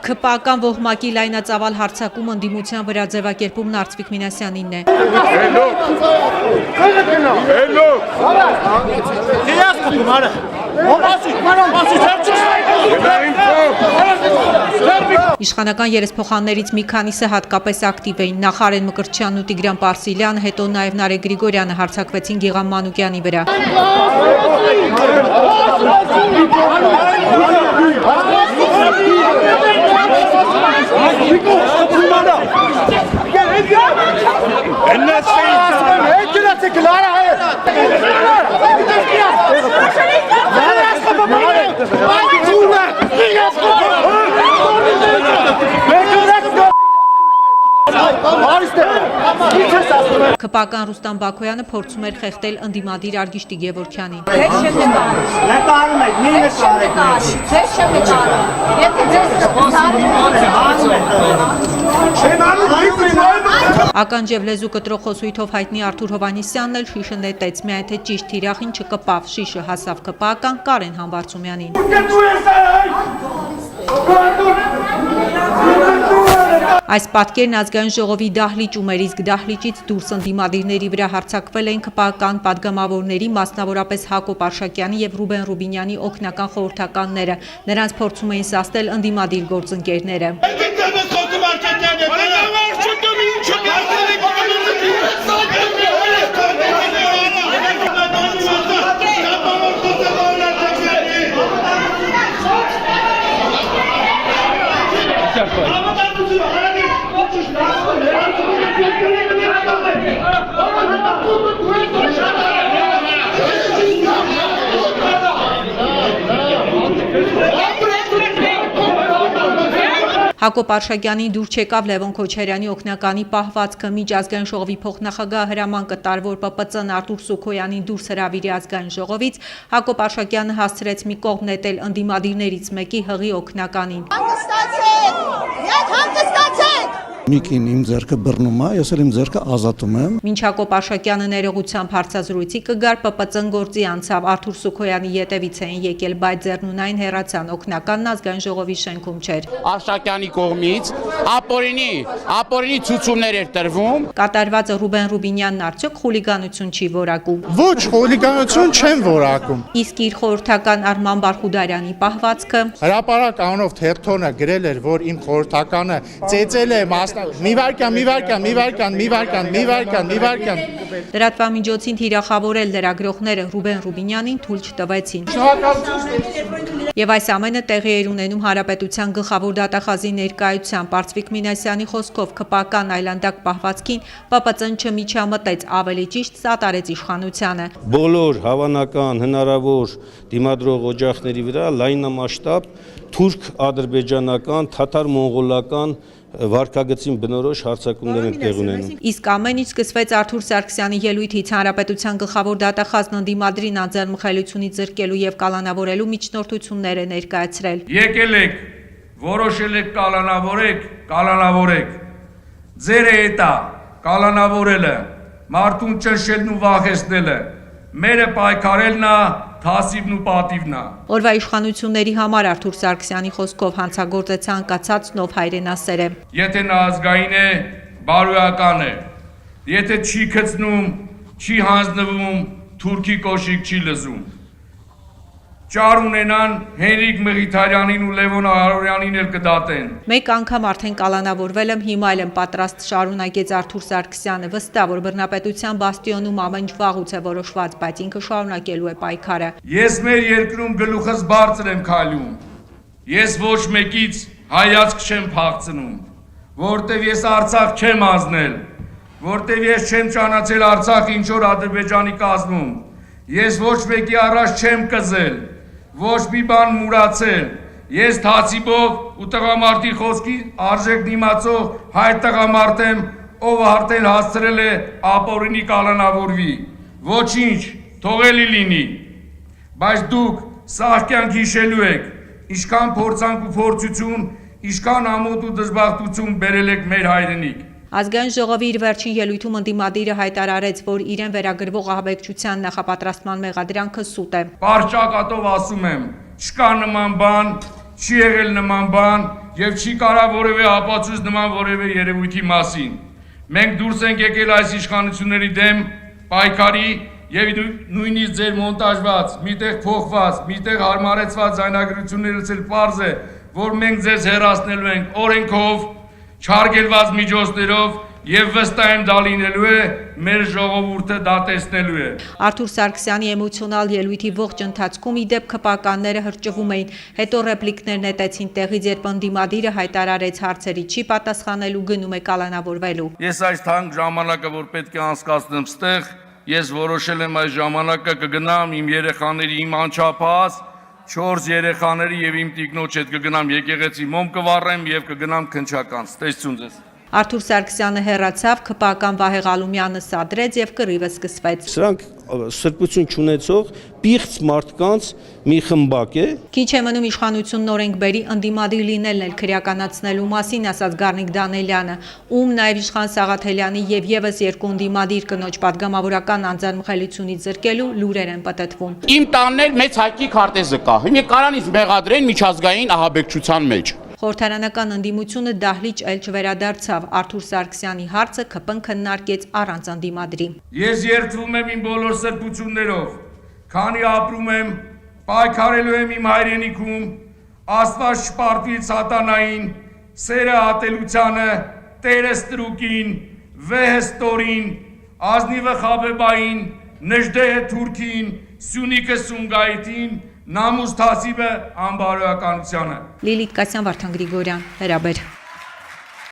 Քպական ոհմակի լայնածավալ հարձակում ընդդիմության վրա ձևակերպումն Արծվիկ Մինասյանինն է։ Իշխանական երեսփոխաններից մի քանիսը հատկապես ակտիվ էին։ Նախ Արեն Մկրտչյանն ու Տիգրան Պարսիլյանը, հետո նաև Նարեկ Գրիգորյանը հարձակվեցին Գիղամ Մանուկյանի վրա։ Քպական Ռուստամ Բաքոյանը փորձում էր խեղդել ընդդիմադիր Արգիշտի Գևորգյանին։ Ականջև լեզու կտրող խոսույթով հայտնի Արթուր Հովհաննիսյանն էլ շիշը նետեց, միայն թե ճիշտ թիրախին չկպավ, շիշը հասավ քպական Կարեն Համբարձումյանին։ Այս պատկերն ազգային ժողովի դահլիճ ուներ, իսկ դահլիճից դուրս ընդդիմադիրների վրա հարձակվել էին քպական падգամավորների, մասնավորապես Հակոբ Արշակյանի եւ Ռուբեն Ռուբինյանի օգնական խորհրդականները։ Նրանց փորձում էին սաստել ընդդիմադիր գործընկերները։ Հակոբ Արշակյանին դուր չեկավ Լևոն Քոչարյանի օգնականի պահվածքը, միջազգային ժողովի փոխնախագահ հրաման կտար, որ ՊՊՑ-ն Արտուր Սուքոյանին դուրս հրավիրի ազգային ժողովից, Հակոբ Արշակյանը հասցրեց մի կողմ նետել ընդդիմադիրներից մեկի հղի օգնականին։ Միկին իմ ձեռքը բռնում է, ես էլ իմ ձեռքը ազատում եմ։ Մինչ Հակոբ Արշակյանը ներողությամբ հարցազրույցի կգար, ՊՊՑ-ն գործի անցավ, Արթուր Սուքոյանի ետևից էին եկել, բայց ձեռնունայն հեռացան, օգնականն ազգային ժողովի շենքում չէր։ Արշակյանի կողմից ապօրինի ցուցումներ էր տրվում։ Կատարվածը Ռուբեն Ռուբինյանն արդյոք խուլիգանություն չի որակում։ Ոչ, խուլիգանություն չեմ որակում։ Իսկ իր խորհրդական Արման Բարխուդարյանի պահվածքը Հրապարակ անով թերթոնը գրել էր, որ իմ խորհրդականը ծեծել է մի վարքան։ Լրատվամիջոցին թիրախավորել լրագրողները Ռուբեն Ռուբինյանին թույլ չտվեցին։ Եվ այս ամենը տեղի էր ունենում Հանրապետության գլխավոր դատախազի ներկայությամբ։ Արծվիկ Մինասյանի խոսքով քպական այլանդակ պահվածքին ՊՊՑ-ն չմիջամտեց, ավելի ճիշտ սատարեց իշխանությանը։ Բոլոր հավանական հնարավոր դիմադրող օջախների վրա լայնամասշտաբ թուրք-ադրբեջանական, թաթար-մոնղոլական վարկագծին բնորոշ հարձակումներ են տեղի ունենում։ Իսկ ամեն ինչ սկսվեց Արթուր Սարգսյանի ելույթից Հանրապետության գլխավոր դատախազն ընդդիմադրին անձեռնմխելիությունից զրկելու եւ կալանավորելու միջնորդություններ է ներկայացրել։ Եկել եք, որոշել եք կալանավորեք։ Ձեր է դա կալանավորելը, մարդուն ճնշելն ու վախեցնելը, մերը պայքարելն է, թասիվն ու պատիվն է։ Օրվա իշխանությունների համար Արթուր Սարգսյանի խոսքով հանցագործ է ցանկացած նով հայրենասեր է։ Եթե նա ազգային է, բարոյական է։ Եթե չի քծնում, չի հանձնվում, թուրքի կոշիկ չի լզում։ Ճար ունենան Հենրիկ Մղիթարյանին ու Լևոն Արորյանին էլ կդատեն։ Մեկ անգամ արդեն կալանավորվել եմ, հիմա էլ եմ պատրաստ, շարունակեց Արթուր Սարգսյանը, վստահ որ բռնապետության բաստիոնում ամեն ինչ վաղուց է որոշված, բայց ինքը շարունակելու է պայքարը։ Ես մեր երկրում գլուխս բարձր եմ քայլում։ Ես ոչ մեկից հայացք չեմ փախցնում, որտեվ ես Արցախ չեմ ազնել, որտեվ ես չեմ ճանաչել Արցախ ինչ որ Ադրբեջանի կազմում։ Ես ոչ մեկի առաջ չեմ կզել, ոչ մի բան մուրացել, ես թացիբով ու տղամարդի խոսքի արժեք դիմացող հայ տղամարդ եմ, ով արդեն հասցրել է ապօրինի կալանավորվի, ոչինչ, թողելի լինի, բայց դուք սաղ կյանք հիշելու եք, ինչքան փորձանք ու փորձություն, ինչքան ամոթ ու դժբախտություն բերել եք մեր հայրենիք։ Ազգային ժողովի իր վերջին ելույթում ընդդիմադիրը հայտարարեց, որ իրեն վերագրվող ահաբեկչության նախապատրաստման մեղադրանքը սուտ է։ Պարճակատով ասում եմ, չկա նման բան, չի եղել նման բան եւ չի կարա որևէ ապացույց նման որևէ երևույթի մասին։ Մենք դուրս ենք եկել այս իշխանությունների դեմ պայքարի եւ նույնիսկ ձեր մոնտաժված, միտեղ փոխված, միտեղ հարմարեցված ձայնագրություններից էլ պարզ է, որ մենք ձեզ հեռացնելու ենք օրենքով, չարգելված միջոցներով եւ վստահ եմ դա լինելու է, մեր ժողովուրդը դա տեսնելու է։ Արթուր Սարգսյանի էմոցիոնալ ելույթի ողջ ընթացքում ի դեպ քպականները հրճվում էին, հետո ռեպլիկներ նետեցին տեղից, երբ ընդդիմադիրը հայտարարեց հարցերի չի պատասխանելու, գնում է կալանավորվելու։ Ես այս թանկ ժամանակը, որ պետք է անցկացնեմ ստեղ, ես որոշել եմ այս ժամանակը կգնամ իմ երեխաների, իմ անչափահաս 4 երեխաների եւ իմ տիկնոջ հետ կգնամ եկեղեցի մոմ կվառեմ եւ կգնամ քնչական։ Տեսություն ձեզ։ Արթուր Սարգսյանը հեռացավ, քպական Վահե Ղալումյանը սադրեց եւ կռիվը սկսվեց։ Սրանք սրբություն չունեցող պիղծ մարդկանց մի խմբակ է։ Քիչ է մնում իշխանությունն օրենք բերի ընդդիմադիր լինելն էլ քրեականացնելու մասին ասաց Գառնիկ Դանելյանը, ում նաեւ Իշխան Սաղաթելյանի եւ եւս երկու ընդդիմադիր կնոջ պատգամավորական անձեռնմխելիությունից զրկելու լուրեր են պատտվում։ Իմ տանն էլ մեծ հայկի քարտեզը կա։ Հիմա կարանից մեղադրեն միջազգային ահաբեկչության մեջ։ Խորհրդարանական ընդդիմությունը դահլիճ էլ չվերադարձավ, Արթուր Սարգսյանի հարցը ԿՊ-ն քննարկեց առանց ընդդիմադրի։ Ես երդվում եմ իմ բոլոր սրբություններով, քանի ապրում եմ, պայքարելու եմ իմ հայրենիքում, Աստված չպարտվի սատանային, սերը ատելությանը, Տերը ստրուկին, վեհը ստորին, ազնիվը խաբեբային, նժդեհը թուրքին, Սյունիքը Սումգայիթին, Նամուս թասիբը անբարոյականությանը։ Լիլիթ Կասյան, Վարդան Գրիգորյան, Հրաբեր։